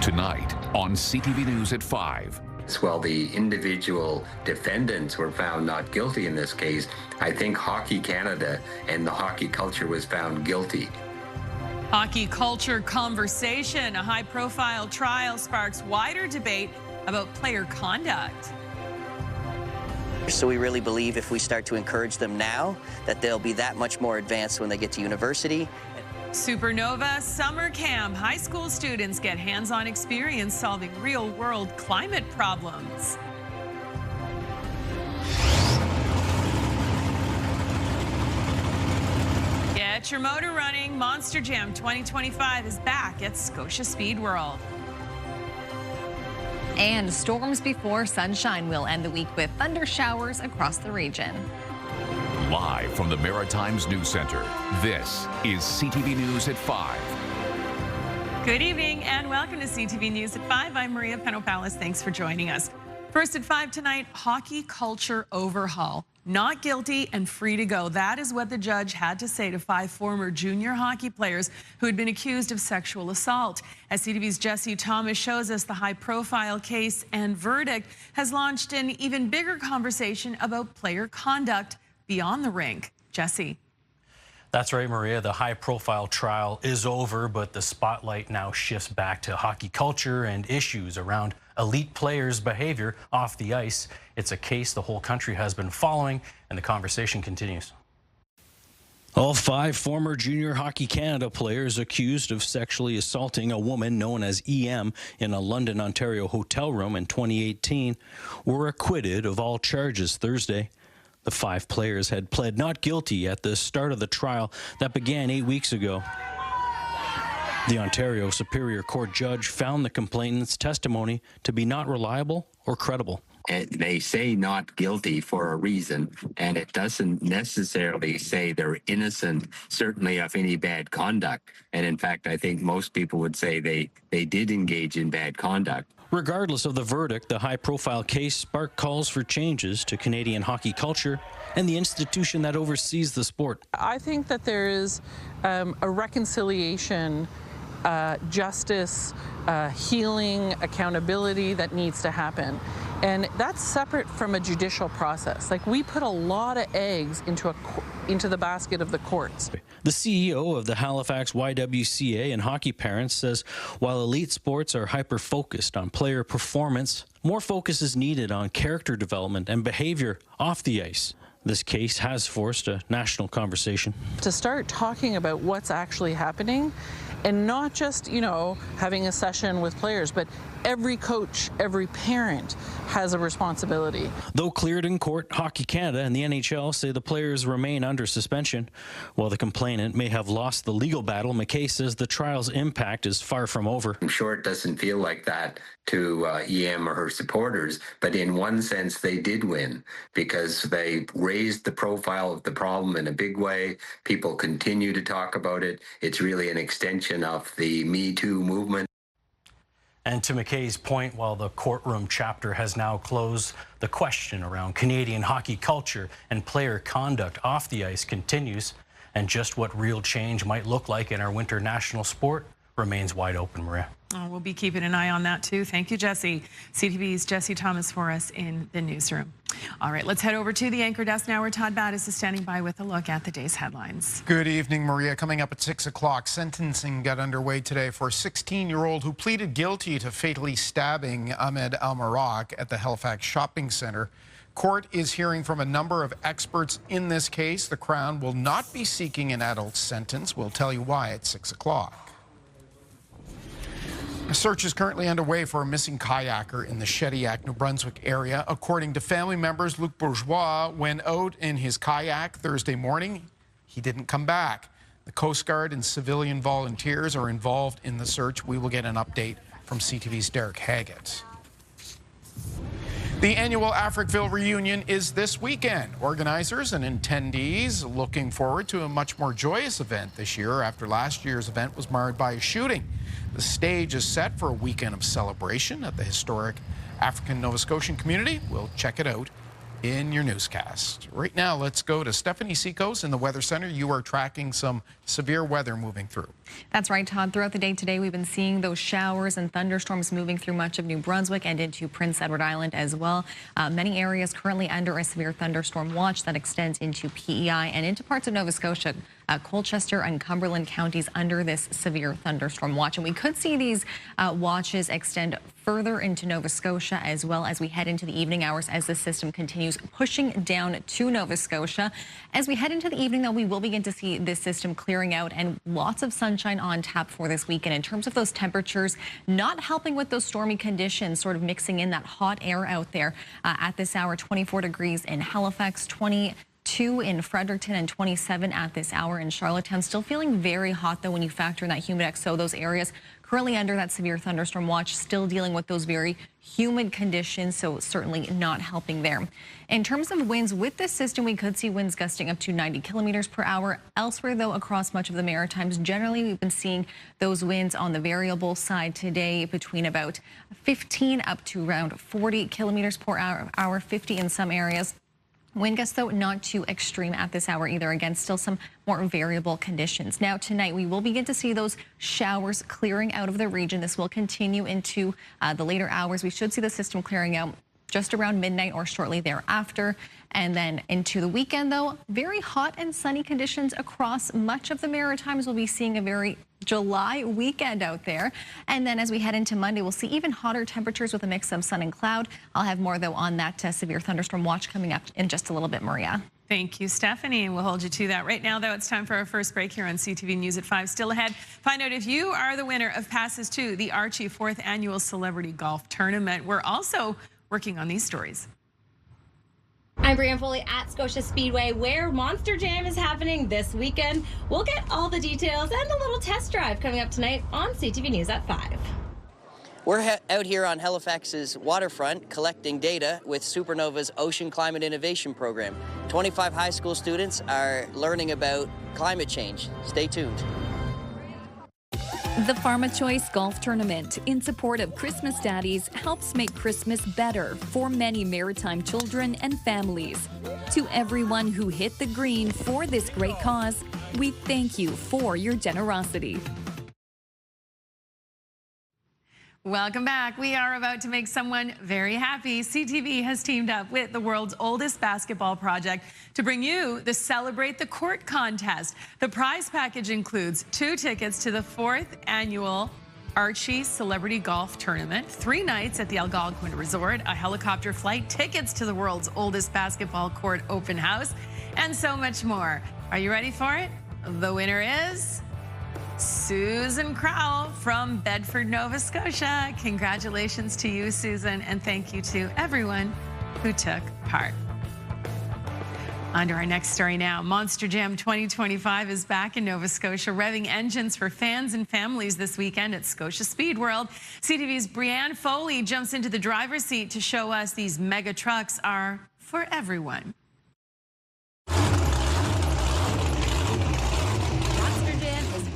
Tonight on CTV News at 5. Well, the individual defendants were found not guilty in this case. I think Hockey Canada and the hockey culture was found guilty. Hockey culture conversation. A high-profile trial sparks wider debate about player conduct. So we really believe if we start to encourage them now, that they'll be that much more advanced when they get to university. Supernova Summer Camp. High school students get hands-on experience solving real-world climate problems. Get your motor running. Monster Jam 2025 is back at Scotia Speed World. And storms before sunshine will end the week with thunder showers across the region. Live from the Maritimes News Center, this is CTV News at 5. Good evening and welcome to CTV News at 5. I'm Maria Penopoulos. Thanks for joining us. First at 5 tonight, hockey culture overhaul. Not guilty and free to go. That is what the judge had to say to 5 former junior hockey players who had been accused of sexual assault. As CTV's Jesse Thomas shows us, the high-profile case and verdict has launched an even bigger conversation about player conduct beyond the rink. Jesse. That's right, Maria. The high-profile trial is over, but the spotlight now shifts back to hockey culture and issues around elite players' behavior off the ice. It's a case the whole country has been following, and the conversation continues. All 5 former Junior Hockey Canada players accused of sexually assaulting a woman known as EM in a London, Ontario hotel room in 2018 were acquitted of all charges Thursday. The 5 players had pled not guilty at the start of the trial that began 8 weeks ago. The Ontario Superior Court judge found the complainant's testimony to be not reliable or credible. They say not guilty for a reason, and it doesn't necessarily say they're innocent, certainly of any bad conduct. And in fact, I think most people would say they did engage in bad conduct. Regardless of the verdict, the high-profile case sparked calls for changes to Canadian hockey culture and the institution that oversees the sport. I think that there is a reconciliation, justice, healing, accountability that needs to happen. And that's separate from a judicial process. Like, we put a lot of eggs into the basket of the courts. The CEO of the Halifax YWCA and Hockey Parents says while elite sports are hyper-focused on player performance, more focus is needed on character development and behavior off the ice. This case has forced a national conversation. To start talking about what's actually happening, and not just, having a session with players, but every coach, every parent has a responsibility. Though cleared in court, Hockey Canada and the NHL say the players remain under suspension. While the complainant may have lost the legal battle, McKay says the trial's impact is far from over. I'm sure it doesn't feel like that to EM or her supporters, but in one sense they did win because they raised the profile of the problem in a big way. People continue to talk about it. It's really an extension of the Me Too movement. And to McKay's point, while the courtroom chapter has now closed, the question around Canadian hockey culture and player conduct off the ice continues, and just what real change might look like in our winter national sport remains wide open, Maria. Oh, we'll be keeping an eye on that too. Thank you, Jesse. CTV's Jesse Thomas for us in the newsroom. All right, let's head over to the anchor desk now where Todd Battis is standing by with a look at the day's headlines. Good evening, Maria. Coming up at 6 o'clock, sentencing got underway today for a 16-year-old who pleaded guilty to fatally stabbing Ahmed Al-Marak at the Halifax shopping center. Court is hearing from a number of experts in this case. The Crown will not be seeking an adult sentence. We'll tell you why at 6 o'clock. A search is currently underway for a missing kayaker in the Shediac, New Brunswick area. According to family members, Luc Bourgeois went out in his kayak Thursday morning. He didn't come back. The Coast Guard and civilian volunteers are involved in the search. We will get an update from CTV's Derek Haggett. The annual Africville reunion is this weekend. Organizers and attendees looking forward to a much more joyous event this year after last year's event was marred by a shooting. The stage is set for a weekend of celebration at the historic African Nova Scotian community. We'll check it out in your newscast. Right now, let's go to Stephanie Seacos in the Weather Center. You are tracking some severe weather moving through. That's right, Todd. Throughout the day today, we've been seeing those showers and thunderstorms moving through much of New Brunswick and into Prince Edward Island as well. Many areas currently under a severe thunderstorm watch that extends into PEI and into parts of Nova Scotia. Colchester and Cumberland counties under this severe thunderstorm watch. And we could see these watches extend further into Nova Scotia as well as we head into the evening hours as the system continues pushing down to Nova Scotia. As we head into the evening, though, we will begin to see this system clearing out and lots of sunshine on tap for this weekend. In terms of those temperatures, not helping with those stormy conditions, sort of mixing in that hot air out there. At this hour, 24 degrees in Halifax, 22 in Fredericton, and 27 at this hour in Charlottetown. Still feeling very hot, though, when you factor in that humid XO. Those areas currently under that severe thunderstorm watch, still dealing with those very humid conditions, so certainly not helping there. In terms of winds, with this system, we could see winds gusting up to 90 kilometers per hour. Elsewhere, though, across much of the Maritimes, generally we've been seeing those winds on the variable side today between about 15 up to around 40 kilometers per hour, 50 in some areas. Wind gusts, though, not too extreme at this hour either. Again, still some more variable conditions. Now, tonight, we will begin to see those showers clearing out of the region. This will continue into the later hours. We should see the system clearing out just around midnight or shortly thereafter. And then into the weekend, though, very hot and sunny conditions across much of the Maritimes. We'll be seeing a very July weekend out there. And then as we head into Monday, we'll see even hotter temperatures with a mix of sun and cloud. I'll have more, though, on that severe thunderstorm watch coming up in just a little bit, Maria. Thank you, Stephanie. We'll hold you to that. Right now, though, it's time for our first break here on CTV News at 5. Still ahead, find out if you are the winner of passes to the Archie 4th Annual Celebrity Golf Tournament. We're also working on these stories. I'm Brianne Foley at Scotia Speedway, where Monster Jam is happening this weekend. We'll get all the details and a little test drive coming up tonight on CTV News at 5. We're out here on Halifax's waterfront collecting data with Supernova's Ocean Climate Innovation Program. 25 high school students are learning about climate change. Stay tuned. The PharmaChoice Golf Tournament, in support of Christmas Daddies, helps make Christmas better for many maritime children and families. To everyone who hit the green for this great cause, we thank you for your generosity. Welcome back. We are about to make someone very happy. CTV has teamed up with the world's oldest basketball project to bring you the Celebrate the Court contest. The prize package includes 2 tickets to the 4th annual Archie Celebrity Golf Tournament, 3 nights at the Algonquin Resort, a helicopter flight, tickets to the world's oldest basketball court open house, and so much more. Are you ready for it? The winner is Susan Crowell from Bedford, Nova Scotia. Congratulations to you, Susan, and thank you to everyone who took part. On to our next story now. Monster Jam 2025 is back in Nova Scotia, revving engines for fans and families this weekend at Scotia Speed World. CTV's Brianne Foley jumps into the driver's seat to show us these mega trucks are for everyone.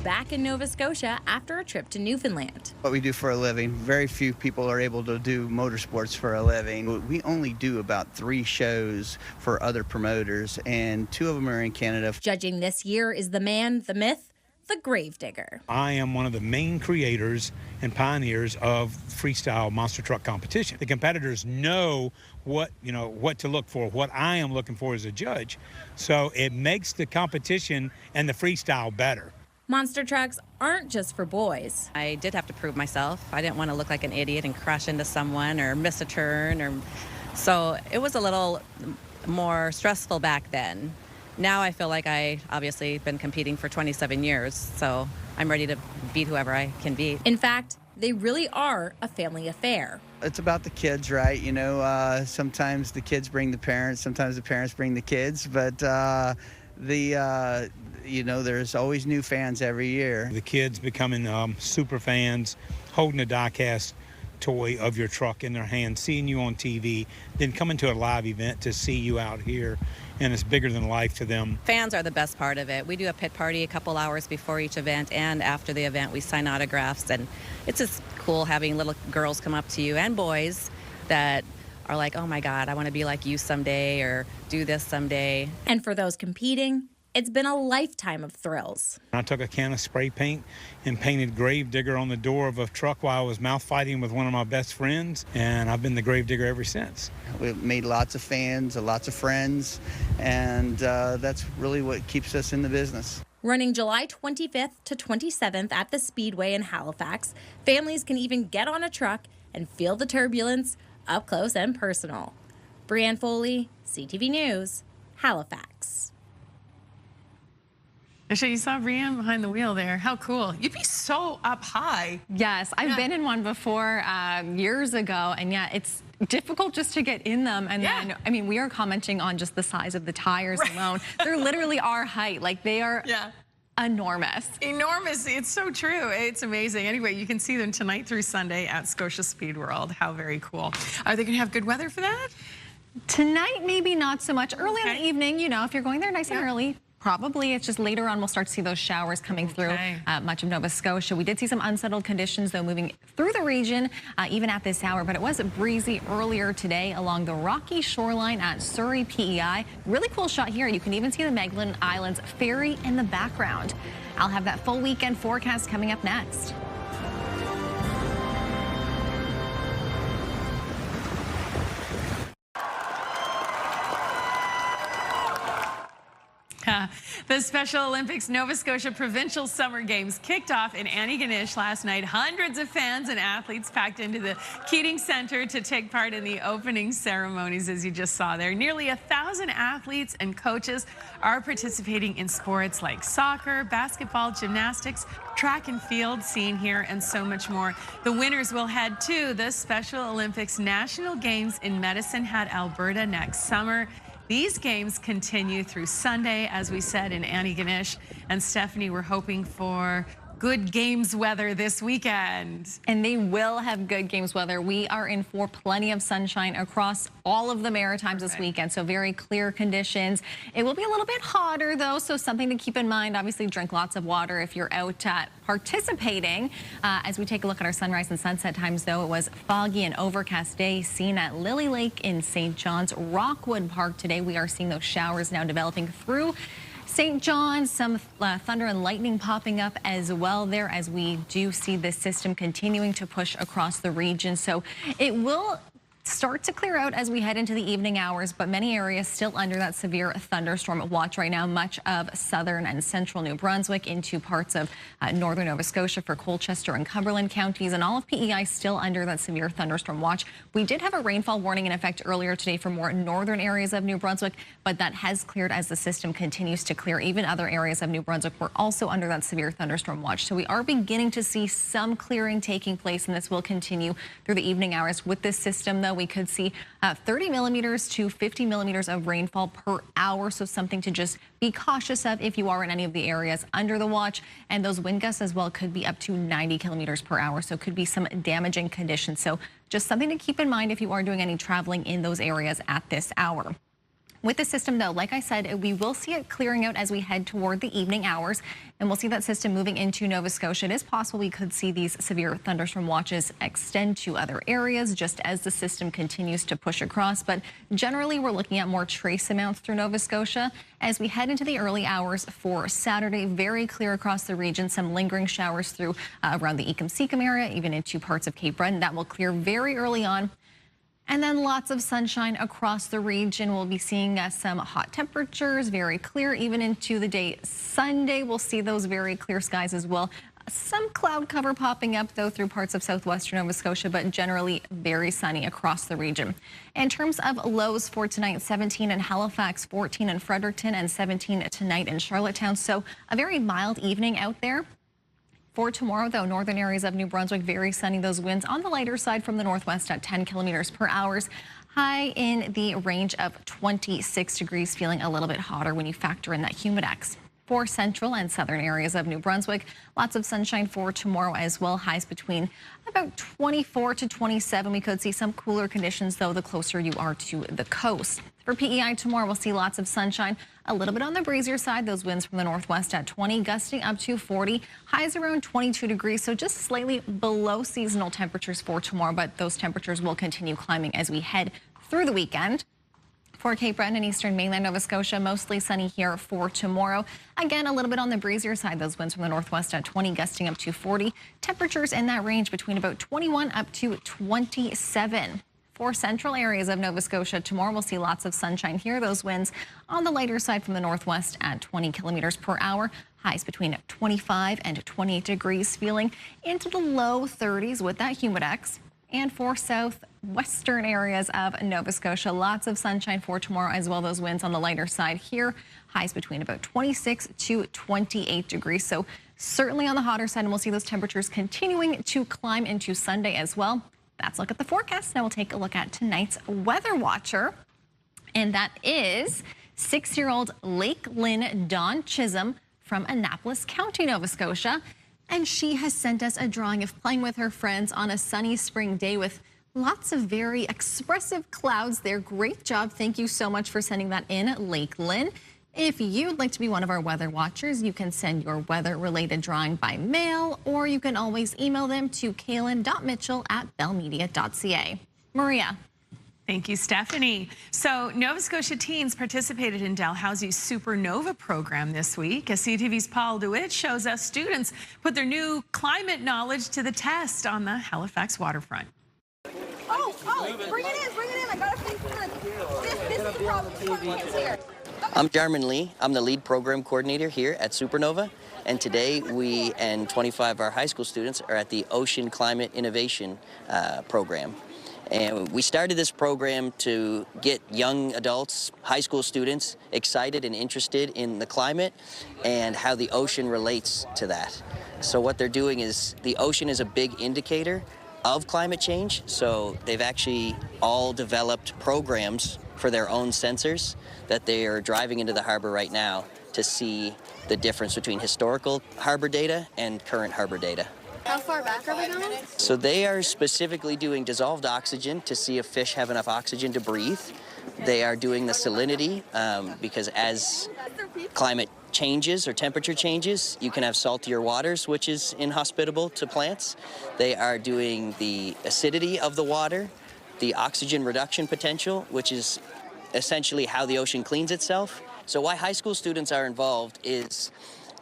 Back in Nova Scotia after a trip to Newfoundland. What we do for a living, very few people are able to do motorsports for a living. We only do about 3 shows for other promoters, and 2 of them are in Canada. Judging this year is the man, the myth, the Gravedigger. I am one of the main creators and pioneers of freestyle monster truck competition. The competitors know what to look for, what I am looking for as a judge. So it makes the competition and the freestyle better. Monster trucks aren't just for boys. I did have to prove myself. I didn't want to look like an idiot and crash into someone or miss a turn, so it was a little more stressful back then. Now I feel like I obviously been competing for 27 years, so I'm ready to beat whoever I can beat. In fact, they really are a family affair. It's about the kids, right? Sometimes the kids bring the parents, sometimes the parents bring the kids, but there's always new fans every year. The kids becoming super fans, holding a die-cast toy of your truck in their hand, seeing you on TV, then coming to a live event to see you out here, and it's bigger than life to them. Fans are the best part of it. We do a pit party a couple hours before each event, and after the event we sign autographs, and it's just cool having little girls come up to you and boys that are like, oh my God, I want to be like you someday or do this someday. And for those competing, It's been a lifetime of thrills. I took a can of spray paint and painted Gravedigger on the door of a truck while I was mouth fighting with one of my best friends, and I've been the Gravedigger ever since. We've made lots of fans, lots of friends, and that's really what keeps us in the business. Running July 25th to 27th at the Speedway in Halifax, families can even get on a truck and feel the turbulence up close and personal. Brianne Foley, CTV News, Halifax. Actually, you saw Brianne behind the wheel there. How cool. You'd be so up high. Yes, I've been in one before years ago, and yeah, it's difficult just to get in them. And then, I mean, we are commenting on just the size of the tires alone. They're literally our height. Like, they are enormous. Enormous. It's so true. It's amazing. Anyway, you can see them tonight through Sunday at Scotia Speed World. How very cool. Are they going to have good weather for that? Tonight, maybe not so much. Early in the evening, you know, if you're going there nice and early, probably. It's just later on we'll start to see those showers coming through much of Nova Scotia. We did see some unsettled conditions, though, moving through the region even at this hour, but it was breezy earlier today along the rocky shoreline at Surrey PEI. Really cool shot here. You can even see the Magdalen Islands ferry in the background. I'll have that full weekend forecast coming up next. The Special Olympics Nova Scotia Provincial Summer Games kicked off in Antigonish last night. Hundreds of fans and athletes packed into the Keating Centre to take part in the opening ceremonies, as you just saw there. Nearly 1,000 athletes and coaches are participating in sports like soccer, basketball, gymnastics, track and field, seen here, and so much more. The winners will head to the Special Olympics National Games in Medicine Hat, Alberta next summer. These games continue through Sunday, as we said, in Antigonish. And Stephanie, we're hoping for good games weather this weekend. And they will have good games weather. We are in for plenty of sunshine across all of the Maritimes this weekend, so very clear conditions. It will be a little bit hotter, though, so something to keep in mind. Obviously, drink lots of water if you're out participating. As we take a look at our sunrise and sunset times, though, it was foggy and overcast day seen at Lily Lake in St. John's. Rockwood Park today, we are seeing those showers now developing through St. John's, some thunder and lightning popping up as well there, as we do see this system continuing to push across the region. So it will start to clear out as we head into the evening hours, but many areas still under that severe thunderstorm watch right now. Much of southern and central New Brunswick into parts of northern Nova Scotia for Colchester and Cumberland counties, and all of PEI still under that severe thunderstorm watch. We did have a rainfall warning in effect earlier today for more northern areas of New Brunswick, but that has cleared as the system continues to clear. Even other areas of New Brunswick were also under that severe thunderstorm watch. So we are beginning to see some clearing taking place, and this will continue through the evening hours. With this system, though, we could see 30 millimeters to 50 millimeters of rainfall per hour. So something to just be cautious of if you are in any of the areas under the watch. And those wind gusts as well could be up to 90 kilometers per hour. So could be some damaging conditions. So just something to keep in mind if you are doing any traveling in those areas at this hour. With the system, though, like I said, we will see it clearing out as we head toward the evening hours, and we'll see that system moving into Nova Scotia. It is possible we could see these severe thunderstorm watches extend to other areas just as the system continues to push across. But generally, we're looking at more trace amounts through Nova Scotia as we head into the early hours for Saturday. Very clear across the region. Some lingering showers through around the Ecum-Secum area, even into parts of Cape Breton. That will clear very early on. And then lots of sunshine across the region. We'll be seeing some hot temperatures, very clear even into the day Sunday. We'll see those very clear skies as well. Some cloud cover popping up, though, through parts of southwestern Nova Scotia, but generally very sunny across the region. In terms of lows for tonight, 17 in Halifax, 14 in Fredericton, and 17 tonight in Charlottetown. So a very mild evening out there. For tomorrow, though, northern areas of New Brunswick, very sunny. Those winds on the lighter side from the northwest at 10 kilometers per hour. High in the range of 26 degrees, feeling a little bit hotter when you factor in that humidex. For central and southern areas of New Brunswick, lots of sunshine for tomorrow as well. Highs between about 24 to 27. We could see some cooler conditions, though, the closer you are to the coast. For PEI tomorrow, we'll see lots of sunshine, a little bit on the breezier side. Those winds from the northwest at 20, gusting up to 40. Highs around 22 degrees, so just slightly below seasonal temperatures for tomorrow, but those temperatures will continue climbing as we head through the weekend. For Cape Breton and eastern mainland Nova Scotia, mostly sunny here for tomorrow. Again, a little bit on the breezier side. Those winds from the northwest at 20, gusting up to 40. Temperatures in that range between about 21 up to 27. For central areas of Nova Scotia, tomorrow we'll see lots of sunshine here. Those winds on the lighter side from the northwest at 20 kilometers per hour. Highs between 25 and 28 degrees, feeling into the low 30s with that humidex. And for southwestern areas of Nova Scotia, lots of sunshine for tomorrow as well. Those winds on the lighter side here, highs between about 26 to 28 degrees. So certainly on the hotter side, and we'll see those temperatures continuing to climb into Sunday as well. That's a look at the forecast. Now we'll take a look at tonight's weather watcher, and that is 6-year-old Lake Lynn Dawn Chisholm from Annapolis County, Nova Scotia. And she has sent us a drawing of playing with her friends on a sunny spring day with lots of very expressive clouds there. Great job. Thank you so much for sending that in, Lake Lynn. If you'd like to be one of our weather watchers, you can send your weather-related drawing by mail, or you can always email them to kaylin.mitchell@bellmedia.ca. Maria. Thank you, Stephanie. So Nova Scotia teens participated in Dalhousie's Supernova program this week. CTV's Paul DeWitt shows us students put their new climate knowledge to the test on the Halifax waterfront. Oh, bring it in, I got a thing for this is the problem here. I'm Jarman Lee. I'm the lead program coordinator here at Supernova. And today we and 25 of our high school students are at the Ocean Climate Innovation program. And we started this program to get young adults, high school students, excited and interested in the climate and how the ocean relates to that. So what they're doing is, the ocean is a big indicator of climate change. So they've actually all developed programs for their own sensors that they are driving into the harbor right now to see the difference between historical harbor data and current harbor data. How far back are we going? So they are specifically doing dissolved oxygen to see if fish have enough oxygen to breathe. They are doing the salinity because as climate changes or temperature changes, you can have saltier waters, which is inhospitable to plants. They are doing the acidity of the water, the oxygen reduction potential, which is essentially how the ocean cleans itself. So why high school students are involved is,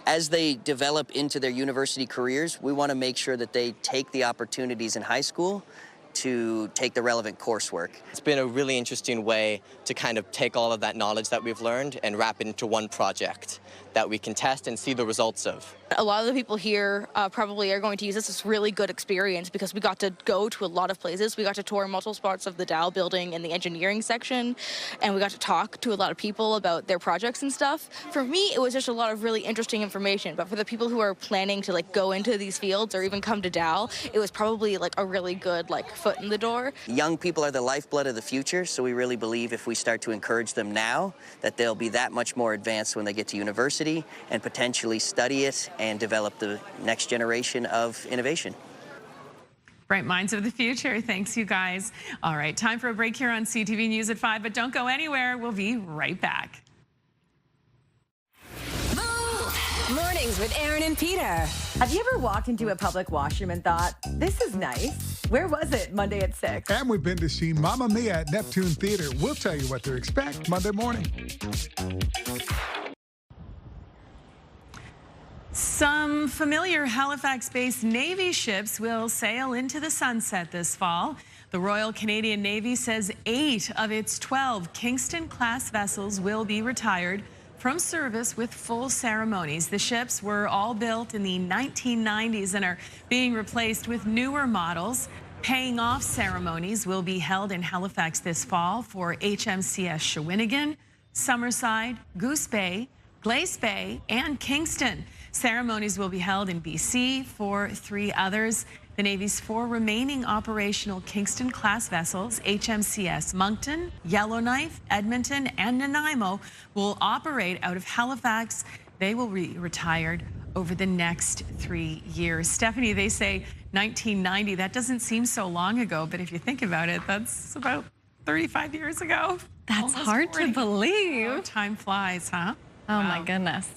as they develop into their university careers, we want to make sure that they take the opportunities in high school to take the relevant coursework. It's been a really interesting way to kind of take all of that knowledge that we've learned and wrap it into one project that we can test and see the results of. A lot of the people here probably are going to use this as a really good experience because we got to go to a lot of places. We got to tour multiple parts of the Dow building in the engineering section, and we got to talk to a lot of people about their projects and stuff. For me, it was just a lot of really interesting information, but for the people who are planning to go into these fields or even come to Dow, it was probably a really good foot in the door. Young people are the lifeblood of the future, so we really believe if we start to encourage them now, that they'll be that much more advanced when they get to university and potentially study it and develop the next generation of innovation. Bright minds of the future. Thanks, you guys. All right, time for a break here on CTV News at 5, but don't go anywhere. We'll be right back. Mornings with Aaron and Peter. Have you ever walked into a public washroom and thought, this is nice? Where was it Monday at 6? And we've been to see Mamma Mia at Neptune Theater. We'll tell you what to expect Monday morning. Some familiar Halifax-based Navy ships will sail into the sunset this fall. The Royal Canadian Navy says 8 of its 12 Kingston-class vessels will be retired from service with full ceremonies. The ships were all built in the 1990s and are being replaced with newer models. Paying off ceremonies will be held in Halifax this fall for HMCS Shawinigan, Summerside, Goose Bay, Glace Bay, and Kingston. Ceremonies will be held in BC for 3 others. The Navy's 4 remaining operational Kingston-class vessels, HMCS Moncton, Yellowknife, Edmonton, and Nanaimo, will operate out of Halifax. They will be retired over the next 3 years. Stephanie, they say 1990. That doesn't seem so long ago, but if you think about it, that's about 35 years ago. That's hard to believe. Oh, time flies, huh? Oh, my goodness.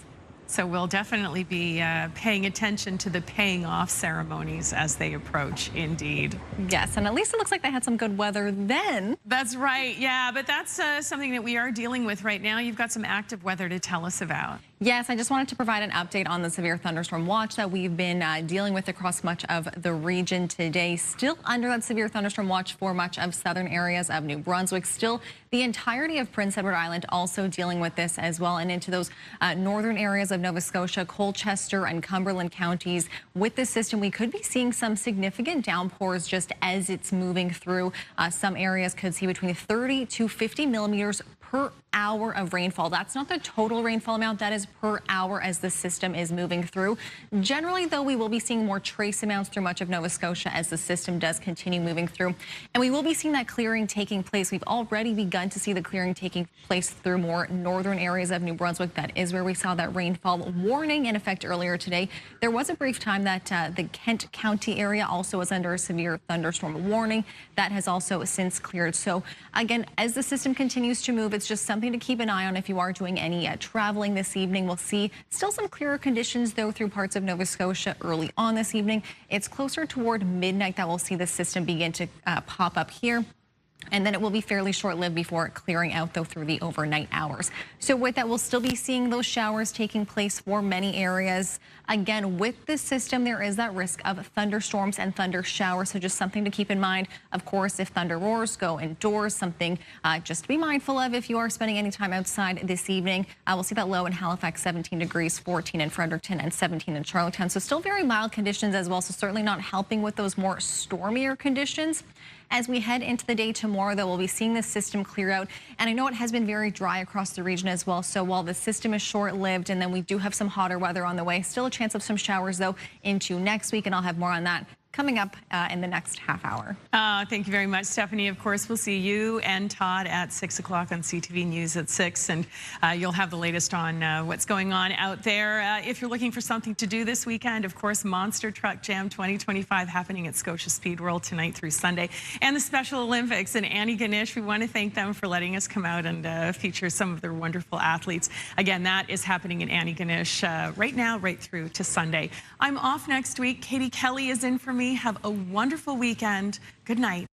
So we'll definitely be paying attention to the paying off ceremonies as they approach, indeed. Yes, and at least it looks like they had some good weather then. That's right, yeah, but that's something that we are dealing with right now. You've got some active weather to tell us about. Yes, I just wanted to provide an update on the severe thunderstorm watch that we've been dealing with across much of the region today. Still under that severe thunderstorm watch for much of southern areas of New Brunswick. Still the entirety of Prince Edward Island also dealing with this as well, and into those northern areas of Nova Scotia, Colchester and Cumberland counties. With this system, we could be seeing some significant downpours just as it's moving through. Some areas could see between 30 to 50 millimeters per hour of rainfall. That's not the total rainfall amount, that is per hour as the system is moving through. Generally, though, we will be seeing more trace amounts through much of Nova Scotia as the system does continue moving through. And we will be seeing that clearing taking place. We've already begun to see the clearing taking place through more northern areas of New Brunswick. That is where we saw that rainfall warning in effect earlier today. There was a brief time that the Kent County area also was under a severe thunderstorm warning. That has also since cleared. So again, as the system continues to move, it's just something to keep an eye on if you are doing any traveling this evening. We'll see still some clearer conditions, though, through parts of Nova Scotia early on this evening. It's closer toward midnight that we'll see the system begin to pop up here. And then it will be fairly short-lived before clearing out, though, through the overnight hours. So with that, we'll still be seeing those showers taking place for many areas. Again, with this system, there is that risk of thunderstorms and thunder showers. So just something to keep in mind. Of course, if thunder roars, go indoors. Something just to be mindful of if you are spending any time outside this evening. We'll see that low in Halifax, 17 degrees, 14 in Fredericton, and 17 in Charlottetown. So still very mild conditions as well. So certainly not helping with those more stormier conditions. As we head into the day tomorrow, though, we'll be seeing the system clear out. And I know it has been very dry across the region as well. So while the system is short-lived and then we do have some hotter weather on the way, still a chance of some showers, though, into next week. And I'll have more on that coming up in the next half hour. Thank you very much, Stephanie. Of course, we'll see you and Todd at 6 o'clock on CTV News at 6, and you'll have the latest on what's going on out there. If you're looking for something to do this weekend, of course, Monster Truck Jam 2025 happening at Scotia Speed World tonight through Sunday, and the Special Olympics. And Annie Ganesh, we want to thank them for letting us come out and feature some of their wonderful athletes. Again, that is happening in Annie Ganesh right now, right through to Sunday. I'm off next week. Katie Kelly is in for me. Have a wonderful weekend. Good night.